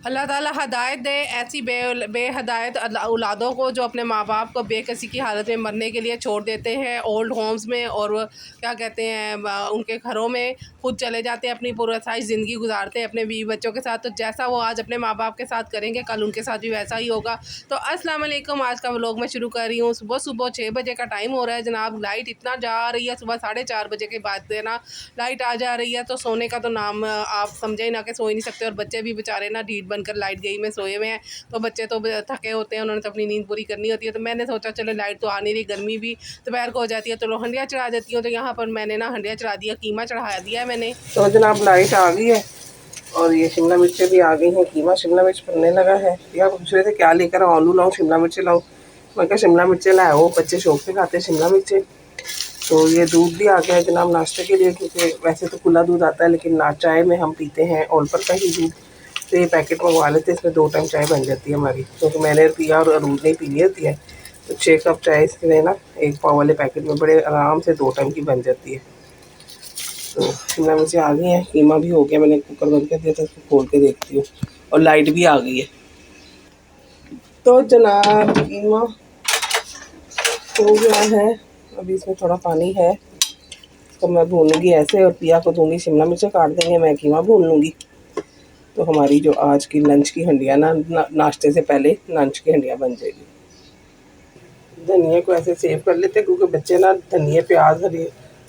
अल्लाह ताला हदायत दे ऐसी बेहदायत औलादों को जो अपने माँ बाप को बेकसी की हालत में मरने के लिए छोड़ देते हैं ओल्ड होम्स में, और क्या कहते हैं उनके घरों में खुद चले जाते हैं, अपनी पूरा सारी ज़िंदगी गुजारते हैं अपने बीवी बच्चों के साथ। तो जैसा वो आज अपने माँ बाप के साथ करेंगे, कल उनके साथ भी वैसा ही होगा। तो अस्सलाम वालेकुम, आज का व्लॉग मैं शुरू कर रही हूँ। सुबह सुबह 6 बजे का टाइम हो रहा है जनाब। लाइट इतना जा रही है, सुबह 4:30 बजे के बाद देना लाइट आ जा रही है। तो सोने का तो नाम आप समझे ही ना कि सो ही नहीं सकते, और बच्चे भी बेचारे ना ढीठ बनकर लाइट गई में सोए हुए हैं। तो बच्चे तो थके होते हैं, उन्होंने तो अपनी नींद पूरी करनी होती है। तो मैंने सोचा चलो लाइट तो आ नहीं रही, गर्मी भी दोपहर को हो जाती है, तो हंडिया चढ़ा देती हूँ। तो यहाँ पर मैंने ना हंडिया चढ़ा दिया, कीमा चढ़ा दिया है मैंने। तो जनाब लाइट आ गई है और ये शिमला मिर्चें भी आ गई हैं। कीमा शिमला मिर्च बनने लगा है। या पूछ रहे थे क्या लेकर आऊँ, आलू लाऊँ शिमला मिर्चें लाऊँ। मैं क्या शिमला मिर्चें लाओ, बच्चे शौक से खाते हैं शिमला मिर्चें। तो ये दूध भी आ गया है जनाब नाश्ते के लिए, क्योंकि वैसे तो खुला दूध आता है लेकिन ना चाय में हम पीते हैं ओलपर का ही दूध। तो ये पैकेट मंगवा लेते हैं, इसमें 2 टाइम चाय बन जाती है हमारी। क्योंकि मैंने पिया और अरूज ने पी ली होती है, तो 6 कप चाय इसमें ना 1 पाव वाले पैकेट में बड़े आराम से 2 टाइम की बन जाती है। तो शिमला मिर्चें आ गई हैं, कीमा भी हो गया, मैंने कुकर बंद कर दिया था, इसको खोल के देखती हूँ। और लाइट भी आ गई है। तो जनाब कीमा हो गया है, अभी इसमें थोड़ा पानी है तो मैं भूनूंगी ऐसे, और पिया को दूंगी शिमला मिर्चें काट देंगे, मैं कीमा भून लूँगी। तो हमारी जो आज की लंच की हंडिया नाश्ते से पहले लंच की हंडिया बन जाएगी। धनिया को ऐसे सेव कर लेते हैं, क्योंकि बच्चे ना धनिया प्याज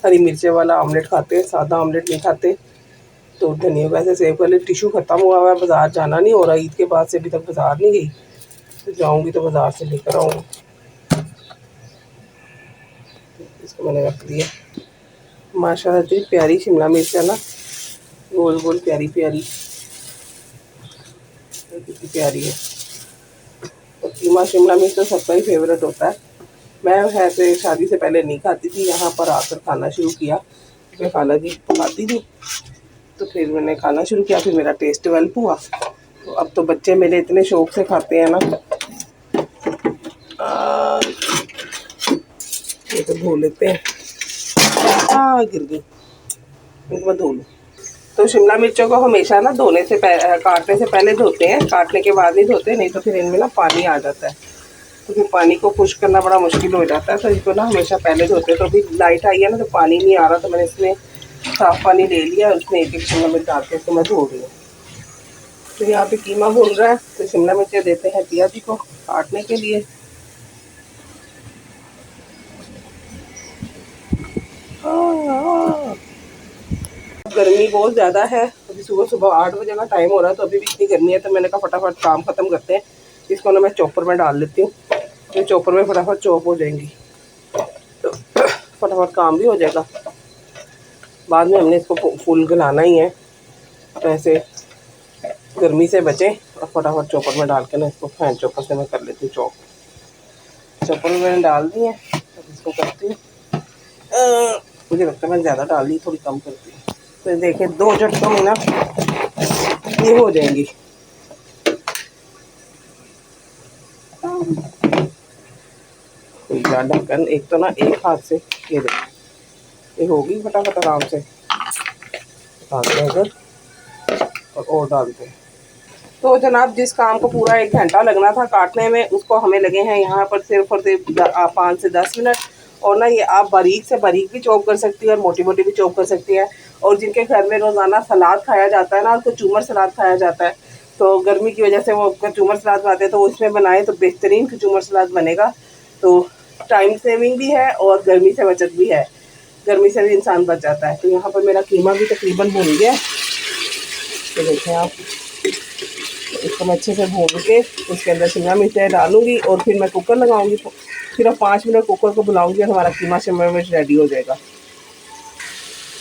हरी मिर्चें वाला ऑमलेट खाते हैं, सादा ऑमलेट नहीं खाते। तो धनिया को ऐसे सेव कर ले। टिशू ख़त्म हुआ हुआ है, बाज़ार जाना नहीं हो रहा, ईद के बाद से अभी तक बाज़ार नहीं गई। तो जाऊंगी तो बाज़ार से लेकर आऊँगी। इसको मैंने रख दिया। माशाल्लाह इतनी प्यारी शिमला मिर्च है ना, गोल गोल प्यारी प्यारी, कितनी प्यारी है। तो कीमा शिमला मिर्च तो सबका ही फेवरेट होता है। मैं ऐसे शादी से पहले नहीं खाती थी, यहाँ पर आकर खाना शुरू किया क्योंकि खाला जी खाती थी। तो फिर मैंने खाना शुरू किया, फिर मेरा टेस्ट डेवलप हुआ। तो अब तो बच्चे मेरे इतने शौक से खाते हैं ना। ये तो धो लेते हैं। गिर गई, इनको मैं धो लूँ। तो शिमला मिर्चों को हमेशा ना धोने से काटने से पहले धोते हैं, काटने के बाद नहीं धोते, नहीं तो फिर इनमें ना पानी आ जाता है। तो फिर पानी को खुश्क करना बड़ा मुश्किल हो जाता है, तो इसको ना हमेशा पहले धोते हैं। तो अभी लाइट आई है ना, तो पानी नहीं आ रहा, तो मैंने इसमें साफ़ पानी ले लिया, उसमें एक शिमला मिर्च डाल के इसको मैं धो रही हूँ। तो यहाँ पे कीमा भून रहा है, तो शिमला मिर्चें देते हैं पिया जी को काटने के लिए। गर्मी बहुत ज़्यादा है, अभी सुबह सुबह 8 बजे का टाइम हो रहा है, तो अभी भी इतनी गर्मी है। तो मैंने कहा फटाफट काम ख़त्म करते हैं, इसको ना मैं चॉपर में डाल लेती हूँ। तो चॉपर में फटाफट चॉप हो जाएंगी, तो फटाफट काम भी हो जाएगा। बाद में हमने इसको फुल गलाना ही है, तो ऐसे गर्मी से बचें और फटाफट चॉपर में डाल के ना इसको हैंड चॉपर से मैं कर लेती हूँ चॉप। चॉपर में मैंने डाल दी है, अब इसको करती हूँ। मुझे लगता है मैं ज़्यादा डाल दी, थोड़ी कम करती हूँ। तो देखिए 2 झटकों में ना ये हो जाएंगी। ढक्कन एक तो ना एक हाथ से ये देखिए, ये होगी फटाफट आराम से डालते हैं अगर, और डालते हैं। तो जनाब जिस काम को पूरा 1 घंटा लगना था काटने में, उसको हमें लगे हैं यहाँ पर सिर्फ और सिर्फ 5 से 10 मिनट। और ना ये आप बारीक से बारीक भी चॉप कर सकती है और मोटी मोटी भी चॉप कर सकती है। और जिनके घर में रोज़ाना सलाद खाया जाता है ना, कचूमर सलाद खाया जाता है, तो गर्मी की वजह से वो कचूमर सलाद बनाते हैं, तो उसमें बनाए तो बेहतरीन कचूमर सलाद बनेगा। तो टाइम सेविंग भी है और गर्मी से बचत भी है, गर्मी से भी इंसान बच जाता है। तो यहाँ पर मेरा कीमा भी तकरीबन भून गया। तो देखें आप, इसको मैं अच्छे से भून के उसके अंदर शिमला मिर्च डालूंगी और फिर मैं कुकर लगाऊंगी। सिर्फ 5 मिनट कुकर को बुलाऊंगी और हमारा कीमा शिमला मिर्च रेडी हो जाएगा।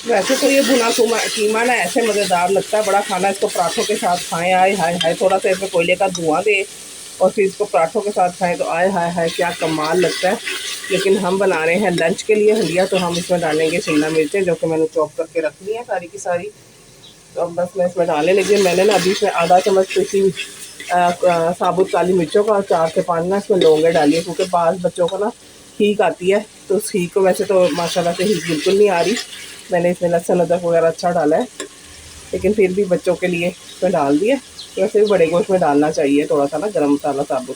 वैसे तो ये भुना कीमा ना ऐसे मज़ेदार लगता है बड़ा खाना, इसको पराठों के साथ खाएं, आए हाय हाय, थोड़ा सा इसमें कोयले का धुआं दे और फिर इसको पराठों के साथ खाएं तो आए हाय हाय क्या कमाल लगता है। लेकिन हम बना रहे हैं लंच के लिए हंडिया, तो हम इसमें डालेंगे शिमला मिर्चें, जो कि मैंने चॉप करके रख ली है सारी की सारी। तो अब बस मैं इसमें डालने लगी। मैंने ना अभी इसमें आधा चम्मच पिसी साबुत काली मिर्चों का 4 से 5 ना इसमें लौंगे डाली है, क्योंकि बाज़ बच्चों को ना हीक आती है। तो उस हीक को वैसे तो माशाल्लाह से हीक बिल्कुल नहीं आ रही। मैंने इसमें लहसुन अदरक वगैरह अच्छा डाला है, लेकिन फिर भी बच्चों के लिए इसमें डाल दिए। वैसे भी बड़े गोश्त में डालना चाहिए थोड़ा सा ना गरम मसाला साबुत।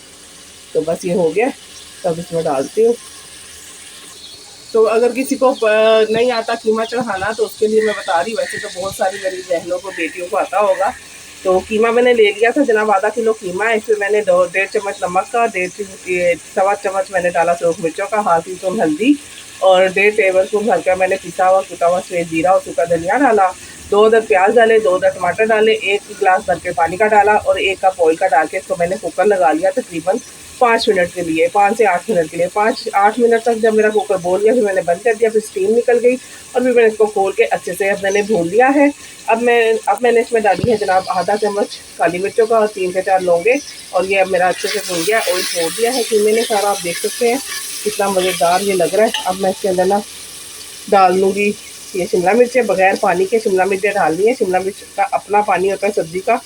तो बस ये हो गया, तब इसमें डालती हूँ। तो अगर किसी को नहीं आता कीमा चढ़ाना तो उसके लिए मैं बता रही हूँ, वैसे तो बहुत सारी मेरी बहनों को बेटियों को आता होगा। तो कीमा मैंने ले लिया था जनाब, आधा किलो कीमा है। इसमें मैंने 1.5 चम्मच नमक का, 1.5 चम्मच मैंने डाला सूख मिर्चों का, हाफ टी स्पून हल्दी और 1.5 टेबल स्पून हल्का मैंने पिसा हुआ कुटा हुआ सफ़ेद जीरा और सूखा धनिया डाला। 2 अदर प्याज डाले, 2 अदर टमाटर डाले, 1 गिलास भर के पानी का डाला और 1 कप ऑयल का डाल के इसको मैंने कुकर लगा लिया तकरीबन 5 मिनट के लिए, 5 से 8 मिनट के लिए। 5-8 मिनट तक जब मेरा कुकर बोल गया फिर मैंने बंद कर दिया, फिर स्टीम निकल गई और फिर मैंने इसको खोल के अच्छे से अब मैंने भून लिया है। अब मैंने इसमें डाली है जनाब आधा चम्मच काली मिर्चों का और 3 से 4 लौंगे और ये अब मेरा अच्छे से भून गया, ऑयल छोड़ दिया है कीमे ने सारा। आप देख सकते हैं कितना मज़ेदार ये लग रहा है। अब मैं इसके अंदर ना डाल लूँगी ये शिमला मिर्चें, बगैर पानी के शिमला मिर्चें डालनी है। शिमला मिर्च का अपना पानी होता है सब्ज़ी का,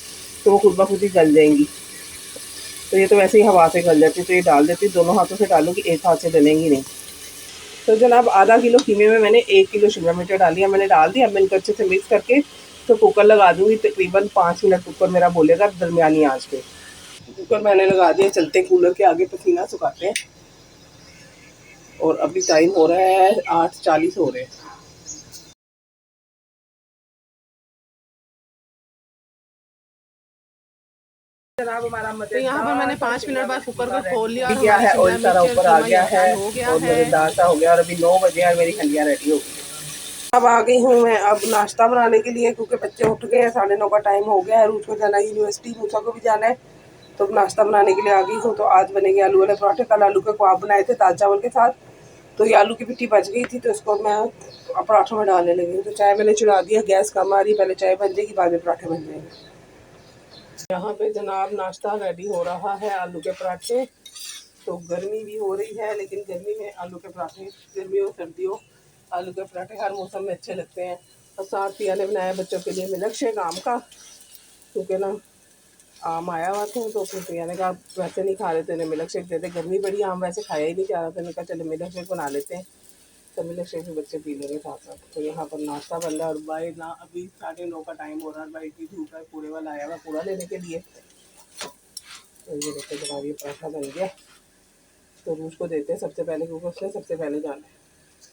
तो वो खुद ब खुद ही गल जाएंगी। तो ये तो वैसे ही हवा से गल जाती, तो ये डाल देती, दोनों हाथों से डालूँगी, एक हाथ से डलेंगी नहीं। तो जनाब आधा किलो कीमे में मैंने 1 किलो शिमला मिर्च डाली है, मैंने डाल दी। अब मैं इनको अच्छे से मिक्स करके तो कुकर लगा दूँगी, तकरीबन 5 मिनट कुकर मेरा बोलेगा दरमियानी आँच पे। कुकर मैंने लगा दिया, चलते कूलर के आगे पसीना सुखाते हैं। और अभी टाइम हो रहा है 8:40 हो रहे हैं। जनाब हमारा तो यहाँ पर मैंने 5 मिनट बाद कुकर को खोल लिया और क्या है, हमारा ऑयल सारा ऊपर आ गया है हो गया और है। मज़ेदार सा हो गया और अभी 9 बजे और मेरी हंडिया रेडी हो गई। अब आ गई हूँ मैं अब नाश्ता बनाने के लिए, क्योंकि बच्चे उठ गए हैं, 9:30 का टाइम हो गया है। रूस को जाना है यूनिवर्सिटी, मूसा को भी जाना है, तो नाश्ता बनाने के लिए आ गई हूँ। तो आज बनेंगे आलू वाले पराठे। कल आलू के कबाब बनाए थे दाल चावल के साथ, तो ये आलू की पिट्टी बच गई थी, तो इसको मैं पराठों में डालने लगी हूँ। तो चाय मैंने चढ़ा दिया, गैस कम आ रही, पहले चाय बन जाएगी बाद में पराठे बन जाएंगे। यहाँ पे जनाब नाश्ता रेडी हो रहा है, आलू के पराठे। तो गर्मी भी हो रही है, लेकिन गर्मी में आलू के पराठे, गर्मी हो सर्दी हो, आलू के पराठे हर मौसम में अच्छे लगते हैं। और साथ पिया ने बनाया बच्चों के लिए मिल्क शेक आम का, क्योंकि ना आम आया हुआ था, तो फिर पिया ने कहा वैसे नहीं खा रहे थे, मिल्क शेक दे दे, गर्मी बड़ी, आम वैसे खाया ही नहीं जा रहा था। मैंने कहा चलो मिल्क शेक बना लेते हैं, तो मिल्क शेक भी बच्चे पी लेंगे साथ साथ। तो यहाँ पर नाश्ता बन रहा है और भाई ना अभी 9:30 का टाइम हो रहा है, भाई की धूप है, कूड़े वाला आया हुआ कूड़ा लेने के लिए। तो ये देखते जनाब ये पराठा बन गया, तो रूस को देते हैं सबसे पहले, क्योंकि उसने सबसे पहले जाना है।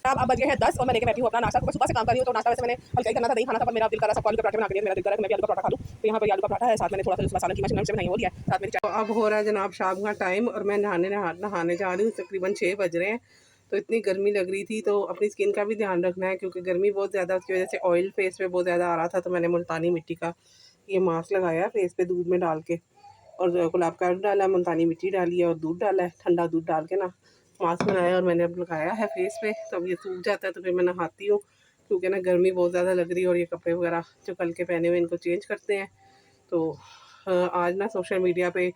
अब बजे है 10 और मैं लेके बैठी हूँ अपना नाश्ता, क्योंकि सुबह से काम कर रही हूँ। तो नाश्ता वैसे मैंने हल्का ही करना था, नहीं खाना था, पर मेरा दिल कर रहा है, सबको आलू के पराठे बना के दिया, मेरा दिल कर रहा है कि मैं भी आलू का पराठा खा लूँ। तो यहाँ पर आलू का पराठा है, साथ मैंने थोड़ा सा मसाला कीमा शिमला मिर्च बनाई वो लिया, साथ मेरी चाय। अब हो रहा है जनाब शाम का टाइम और मैं नहाने जा रही हूँ, तकरीबन 6 बज रहे हैं। तो इतनी गर्मी लग रही थी, तो अपनी स्किन का भी ध्यान रखना है, क्योंकि गर्मी बहुत ज़्यादा, उसकी वजह से ऑयल फेस पे बहुत ज़्यादा आ रहा था। तो मैंने मुल्तानी मिट्टी का ये मास्क लगाया फेस पे दूध में डाल के, और गुलाब का डाला है, मुल्तानी मिट्टी डाली है और दूध डाला है, ठंडा दूध डाल के ना मास्क बनाया और मैंने अब लगाया है फेस पे। तो अब ये सूख जाता है तो फिर मैं नहाती हूँ, क्योंकि ना गर्मी बहुत ज़्यादा लग रही है और ये कपड़े वगैरह जो कल के पहने हुए इनको चेंज करते हैं। तो आज ना सोशल मीडिया पे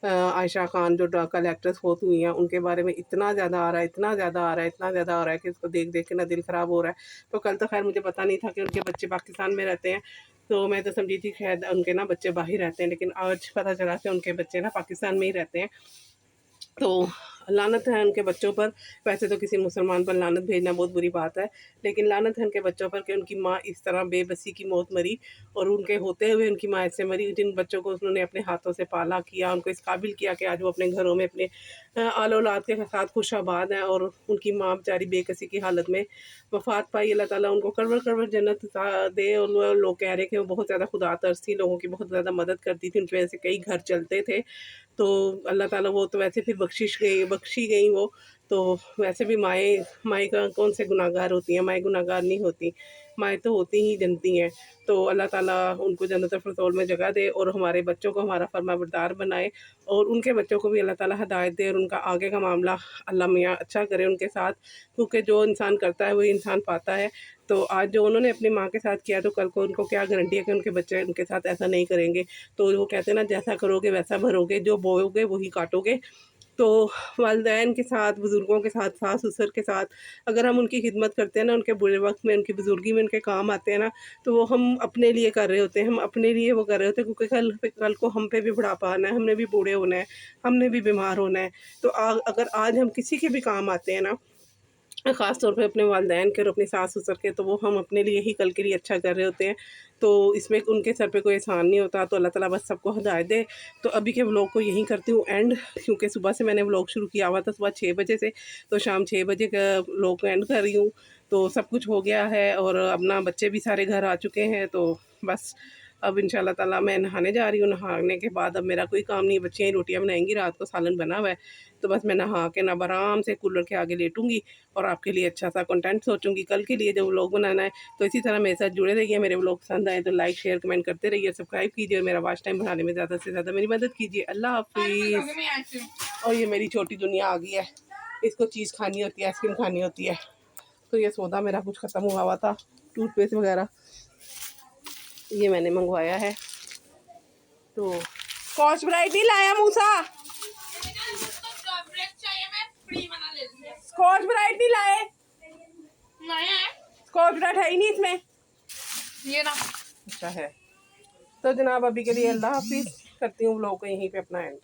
आयशा खान जो कल एक्ट्रेस बहुत हुई हैं उनके बारे में इतना ज़्यादा आ रहा है, इतना ज़्यादा आ रहा है, इतना ज़्यादा आ रहा है कि इसको देख देख के ना दिल ख़राब हो रहा है। तो कल तो खैर मुझे पता नहीं था कि उनके बच्चे पाकिस्तान में रहते हैं, तो मैं तो समझी थी शायद उनके ना बच्चे बाहर रहते हैं, लेकिन आज पता चला कि उनके बच्चे ना पाकिस्तान में ही रहते हैं। तो लानत है उनके बच्चों पर। वैसे तो किसी मुसलमान पर लानत भेजना बहुत बुरी बात है, लेकिन लानत है उनके बच्चों पर कि उनकी माँ इस तरह बेबसी की मौत मरी, और उनके होते हुए उनकी माँ ऐसे मरी, जिन बच्चों को उन्होंने अपने हाथों से पाला किया, उनको इस काबिल किया कि आज वो अपने घरों में अपने आल औलाद के साथ खुश आबाद हैं, और उनकी माँ बेचारी बेकसी की हालत में वफ़ात पाई। अल्लाह ताला उनको करवड़ करवड़ जन्नत दे। और लोग कह रहे हैं कि वो बहुत ज़्यादा खुदा तरस थी, लोगों की बहुत ज़्यादा मदद करती थी, उनकी वजह से कई घर चलते थे। तो अल्लाह ताला वो तो वैसे फिर बख्शी गई वो। तो वैसे भी माएँ का कौन से गुनाहगार होती हैं, माएँ गुनाहगार नहीं होती, माएँ तो होती ही जनती हैं। तो अल्लाह ताला उनको जन्नतुल फिरदौस में जगह दे और हमारे बच्चों को हमारा फरमाबरदार बनाए, और उनके बच्चों को भी अल्लाह ताला हिदायत दे और उनका आगे का मामला अल्लाह मियाँ अच्छा करे उनके साथ, क्योंकि जो इंसान करता है वही इंसान पाता है। तो आज जो उन्होंने अपनी माँ के साथ किया, तो कल को उनको क्या गारंटी है कि उनके बच्चे उनके साथ ऐसा नहीं करेंगे। तो वो कहते हैं ना, जैसा करोगे वैसा भरोगे, जो बोओगे वही काटोगे। तो वालिदैन के साथ, बुज़ुर्गों के साथ, सास-ससुर के साथ अगर हम उनकी खिदमत करते हैं ना, उनके बुरे वक़्त में, उनकी बुज़ुर्गी में उनके काम आते हैं ना, तो वो हम अपने लिए कर रहे होते हैं, हम अपने लिए वो कर रहे होते हैं, क्योंकि कल को हम पे भी बुढ़ापा आना है, हमने भी बूढ़े होना है, हमने भी बीमार होना है। तो अगर आज हम किसी के भी काम आते हैं ना, ख़ास तौर पे अपने वालिदैन के और अपनी सास ससुर के, तो वो हम अपने लिए ही कल के लिए अच्छा कर रहे होते हैं। तो इसमें उनके सर पे कोई एहसान नहीं होता। तो अल्लाह ताला बस सबको हिदायत दे। तो अभी के व्लॉग को यहीं करती हूँ एंड, क्योंकि सुबह से मैंने व्लॉग शुरू किया हुआ था सुबह 6 बजे से, तो शाम 6 बजे का व्लॉग को एंड कर रही हूँ। तो सब कुछ हो गया है और अब ना बच्चे भी सारे घर आ चुके हैं। तो बस अब इंशाल्लाह ताला मैं नहाने जा रही हूँ। नहाने के बाद अब मेरा कोई काम नहीं है, बच्चियाँ ही रोटियाँ बनाएंगी, रात को सालन बना हुआ है। तो बस मैं नहा के ना आराम से कूलर के आगे लेटूंगी और आपके लिए अच्छा सा कंटेंट सोचूंगी कल के लिए जो व्लॉग बनाना है। तो इसी तरह मेरे साथ जुड़े रहिए। मेरे व्लॉग पसंद आए तो लाइक शेयर कमेंट करते रहिए, सब्सक्राइब कीजिए और मेरा वॉच टाइम बढ़ाने में ज़्यादा से ज़्यादा मेरी मदद कीजिए। अल्लाह हाफिज़। और ये मेरी छोटी दुनिया आ गई है, इसको चीज़ खानी होती है, आइसक्रीम खानी होती है। तो ये सौदा मेरा कुछ ख़त्म हुआ हुआ था, टूथपेस्ट वगैरह ये मैंने मंगवाया है। तो स्कॉच ब्राइट नहीं लाया मूसा, स्कॉच ब्राइट नहीं लाए, स्कॉच ब्राइट है ही नहीं इसमें, ये ना अच्छा है। तो जनाब अभी के लिए अल्लाह हाफिज़, करती हूँ व्लॉग को यहीं पे अपना एंड।